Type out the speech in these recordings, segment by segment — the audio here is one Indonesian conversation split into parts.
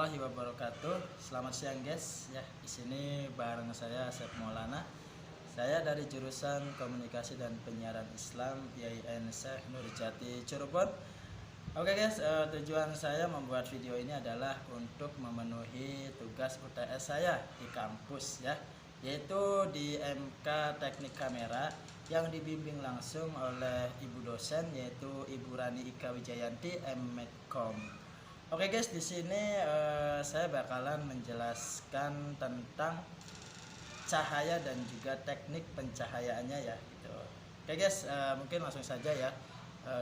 warahmatullahi wabarakatuh. Selamat siang guys. Ya, di sini bareng saya Asep Maulana. Saya dari jurusan Komunikasi dan Penyiaran Islam IAIN Syekh Nurjati Cirebon. Oke guys, tujuan saya membuat video ini adalah untuk memenuhi tugas UTS saya di kampus ya, yaitu di MK Teknik Kamera yang dibimbing langsung oleh ibu dosen yaitu Ibu Rani Ika Wijayanti M.Medcom. Oke guys, di sini saya bakalan menjelaskan tentang cahaya dan juga teknik pencahayaannya ya gitu. Oke guys, mungkin langsung saja ya.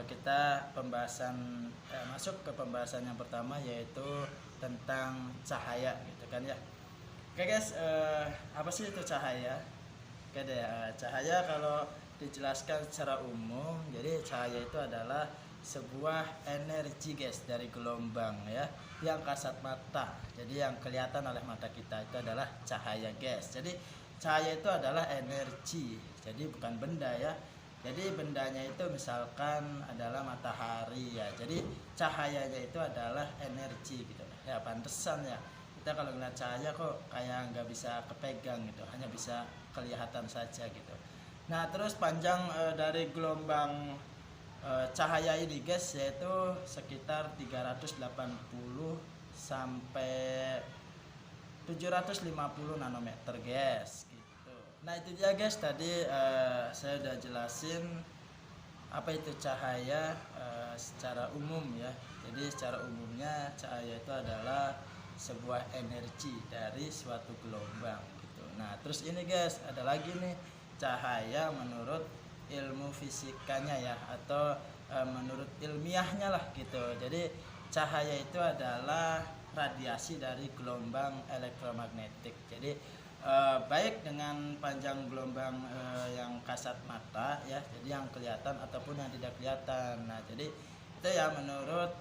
Kita masuk ke pembahasan yang pertama yaitu tentang cahaya gitu kan ya. Oke guys, apa sih itu cahaya? Oke deh, cahaya kalau dijelaskan secara umum, jadi cahaya itu adalah sebuah energi guys dari gelombang ya yang kasat mata. Jadi yang kelihatan oleh mata kita itu adalah cahaya guys. Jadi cahaya itu adalah energi, jadi bukan benda ya. Jadi bendanya itu misalkan adalah matahari ya. Jadi cahayanya itu adalah energi gitu. Ya pantesan ya. Kita kalau ngeliat cahaya kok kayak nggak bisa kepegang gitu, hanya bisa kelihatan saja gitu. Nah terus panjang dari gelombang cahaya ini guys yaitu sekitar 380 sampai 750 nanometer guys gitu. Nah itu dia guys, tadi saya udah jelasin apa itu cahaya secara umum ya. Jadi secara umumnya cahaya itu adalah sebuah energi dari suatu gelombang gitu. Nah terus ini guys, ada lagi nih cahaya menurut ilmu fisikanya ya, atau menurut ilmiahnya lah gitu. Jadi cahaya itu adalah radiasi dari gelombang elektromagnetik. Jadi baik dengan panjang gelombang yang kasat mata ya, jadi yang kelihatan ataupun yang tidak kelihatan. Nah jadi itu ya menurut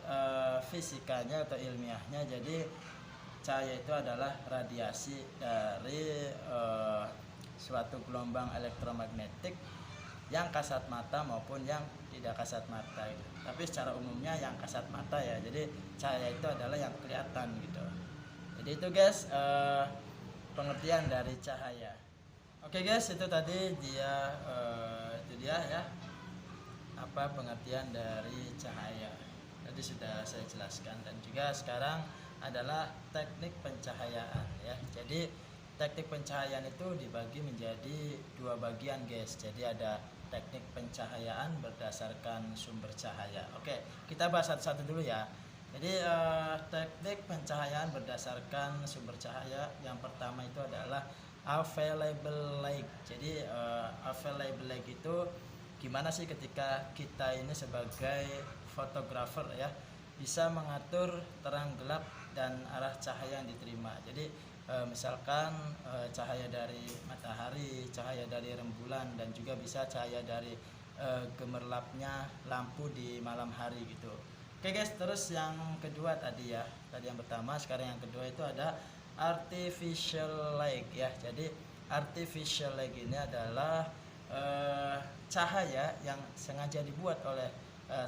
fisikanya atau ilmiahnya. Jadi cahaya itu adalah radiasi dari suatu gelombang elektromagnetik yang kasat mata maupun yang tidak kasat mata gitu. Tapi secara umumnya yang kasat mata ya. Jadi cahaya itu adalah yang kelihatan gitu. Jadi itu guys pengertian dari cahaya. Oke guys, itu tadi itu dia ya apa pengertian dari cahaya. Tadi sudah saya jelaskan. Dan juga sekarang adalah teknik pencahayaan ya. Jadi teknik pencahayaan itu dibagi menjadi dua bagian guys. Jadi ada teknik pencahayaan berdasarkan sumber cahaya. Oke, kita bahas satu-satu dulu ya. Jadi teknik pencahayaan berdasarkan sumber cahaya yang pertama itu adalah available light. Jadi available light itu gimana sih ketika kita ini sebagai fotografer ya bisa mengatur terang gelap dan arah cahaya yang diterima. Jadi misalkan cahaya dari matahari, cahaya dari rembulan, dan juga bisa cahaya dari gemerlapnya lampu di malam hari gitu. Oke guys, terus yang kedua tadi ya, tadi yang pertama, sekarang yang kedua itu ada artificial light ya. Jadi artificial light ini adalah cahaya yang sengaja dibuat oleh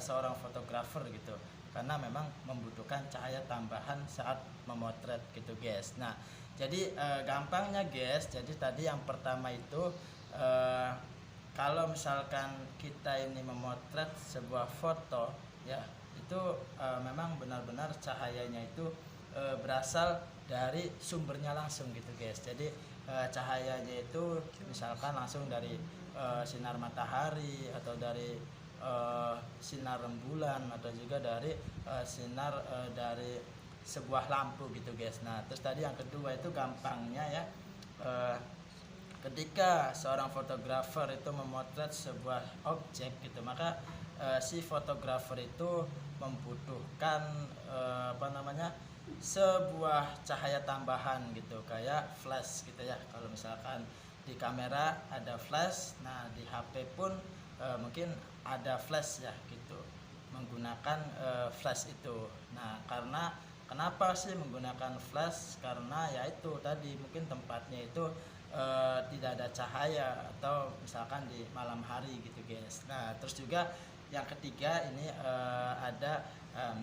seorang fotografer gitu, karena memang membutuhkan cahaya tambahan saat memotret gitu guys. Nah jadi gampangnya guys, jadi tadi yang pertama itu kalau misalkan kita ini memotret sebuah foto ya, itu memang benar-benar cahayanya itu berasal dari sumbernya langsung gitu guys. Jadi cahayanya itu misalkan langsung dari sinar matahari, atau dari sinar rembulan, atau juga dari sinar dari sebuah lampu gitu guys. Nah terus tadi yang kedua itu gampangnya ya, ketika seorang fotografer itu memotret sebuah objek gitu, maka si fotografer itu membutuhkan sebuah cahaya tambahan gitu, kayak flash gitu ya. Kalau misalkan di kamera ada flash, nah di HP pun mungkin ada flash ya gitu, menggunakan flash itu. Nah kenapa sih menggunakan flash? Karena ya itu tadi mungkin tempatnya itu tidak ada cahaya, atau misalkan di malam hari gitu guys. Nah terus juga yang ketiga ini ada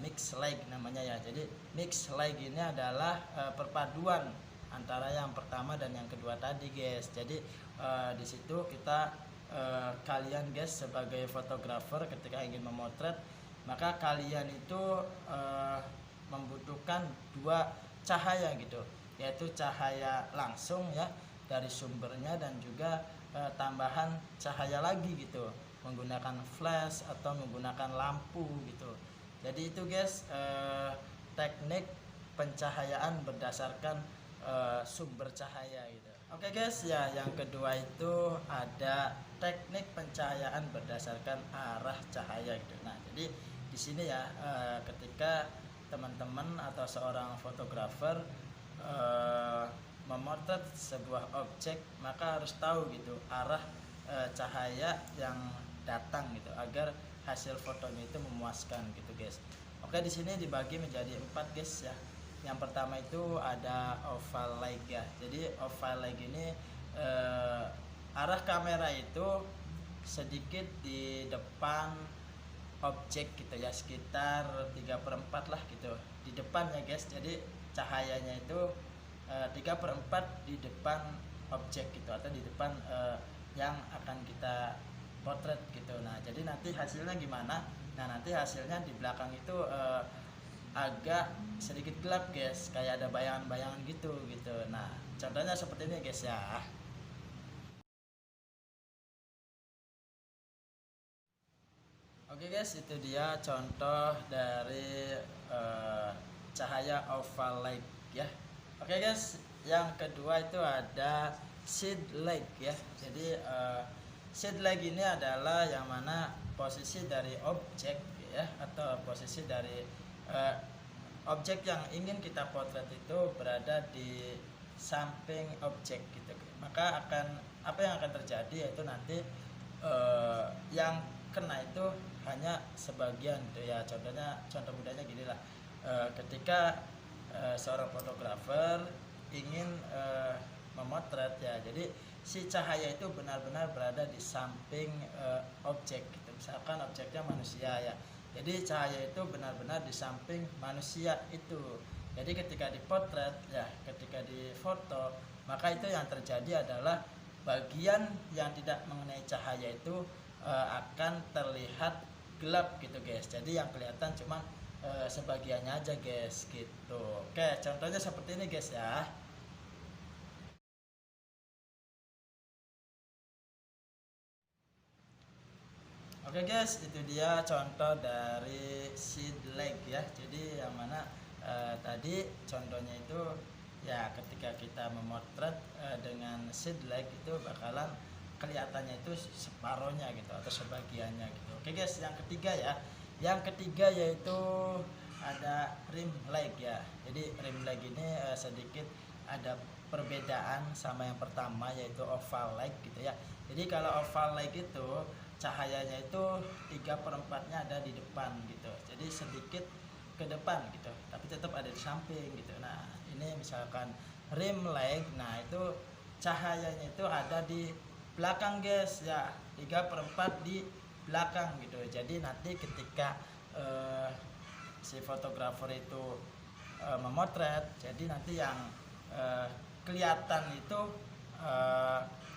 mix light namanya ya. Jadi mix light ini adalah perpaduan antara yang pertama dan yang kedua tadi guys. Jadi di situ kita kalian guys sebagai fotografer ketika ingin memotret, maka kalian itu membutuhkan dua cahaya gitu, yaitu cahaya langsung ya dari sumbernya dan juga tambahan cahaya lagi gitu menggunakan flash atau menggunakan lampu gitu. Jadi itu guys teknik pencahayaan berdasarkan sumber cahaya gitu. Oke guys, ya yang kedua itu ada teknik pencahayaan berdasarkan arah cahaya gitu. Nah, jadi di sini ya ketika teman-teman atau seorang fotografer memotret sebuah objek, maka harus tahu gitu arah cahaya yang datang gitu agar hasil fotonya itu memuaskan gitu guys. Oke, di sini dibagi menjadi 4 guys ya. Yang pertama itu ada oval light ya. Jadi oval light ini arah kamera itu sedikit di depan objek gitu ya, sekitar 3/4 lah gitu di depan ya guys. Jadi cahayanya itu 3/4 di depan objek gitu atau di depan yang akan kita potret gitu. Nah, jadi nanti hasilnya gimana? Nah, nanti hasilnya di belakang itu agak sedikit gelap guys, kayak ada bayangan-bayangan gitu. Nah, contohnya seperti ini guys ya. Oke guys, itu dia contoh dari cahaya oval light ya. Oke guys, yang kedua itu ada shade light ya. Jadi shade light ini adalah yang mana posisi dari objek ya, atau posisi dari objek yang ingin kita potret itu berada di samping objek gitu. Maka apa yang akan terjadi yaitu nanti yang kena itu hanya sebagian gitu ya. Contoh mudahnya gini lah, ketika seorang fotografer ingin memotret ya, jadi si cahaya itu benar-benar berada di samping objek gitu. Misalkan objeknya manusia ya, jadi cahaya itu benar-benar di samping manusia itu. Jadi ketika dipotret ya, ketika difoto, maka itu yang terjadi adalah bagian yang tidak mengenai cahaya itu akan terlihat gelap gitu guys. Jadi yang kelihatan cuma sebagiannya aja guys gitu. Oke, contohnya seperti ini guys ya. Oke guys, itu dia contoh dari shade light ya. Jadi yang mana tadi contohnya itu ya, ketika kita memotret dengan shade light itu bakalan kelihatannya itu separohnya gitu atau sebagiannya gitu. Oke guys, yang ketiga ya. Yang ketiga yaitu ada rim light ya. Jadi rim light ini sedikit ada perbedaan sama yang pertama yaitu oval light gitu ya. Jadi kalau oval light itu cahayanya itu 3/4-nya ada di depan gitu. Jadi sedikit ke depan gitu, tapi tetap ada di samping gitu. Nah, ini misalkan rim light, nah itu cahayanya itu ada di belakang guys ya, 3/4 di belakang gitu. Jadi nanti ketika si fotografer itu memotret, jadi nanti yang kelihatan itu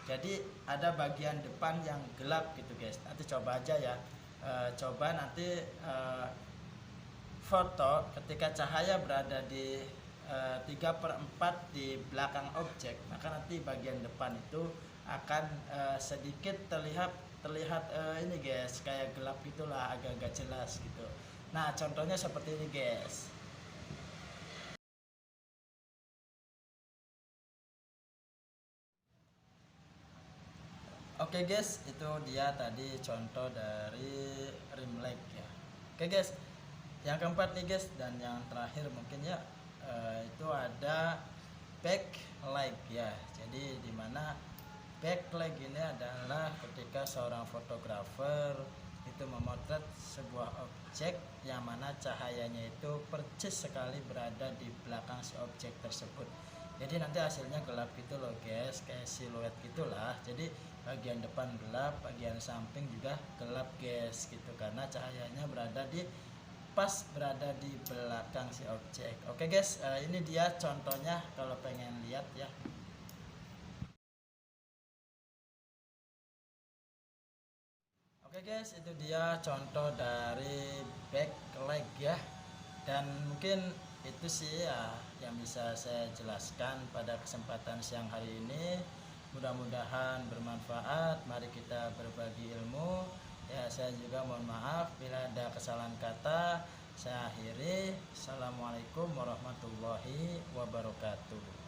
jadi ada bagian depan yang gelap gitu guys. Nanti coba aja ya, coba nanti foto ketika cahaya berada di 3/4 di belakang objek, maka nanti bagian depan itu akan sedikit terlihat ini guys, kayak gelap gitulah, agak-agak jelas gitu. Nah, contohnya seperti ini guys. Oke guys, itu dia tadi contoh dari rim light ya. Oke guys, yang keempat nih guys dan yang terakhir mungkin ya, itu ada backlight ya. Jadi dimana backlight ini adalah ketika seorang fotografer itu memotret sebuah objek yang mana cahayanya itu percis sekali berada di belakang si objek tersebut. jadi nanti hasilnya gelap gitu loh guys, kayak siluet gitulah. Jadi bagian depan gelap, bagian samping juga gelap guys gitu, karena cahayanya berada di belakang si objek. Oke guys, ini dia contohnya kalau pengen lihat ya. Oke guys, itu dia contoh dari backlight ya. Dan mungkin itu sih ya yang bisa saya jelaskan pada kesempatan siang hari ini. Mudah-mudahan bermanfaat. Mari kita berbagi ilmu. Ya, saya juga mohon maaf bila ada kesalahan kata. Saya akhiri. Assalamualaikum warahmatullahi wabarakatuh.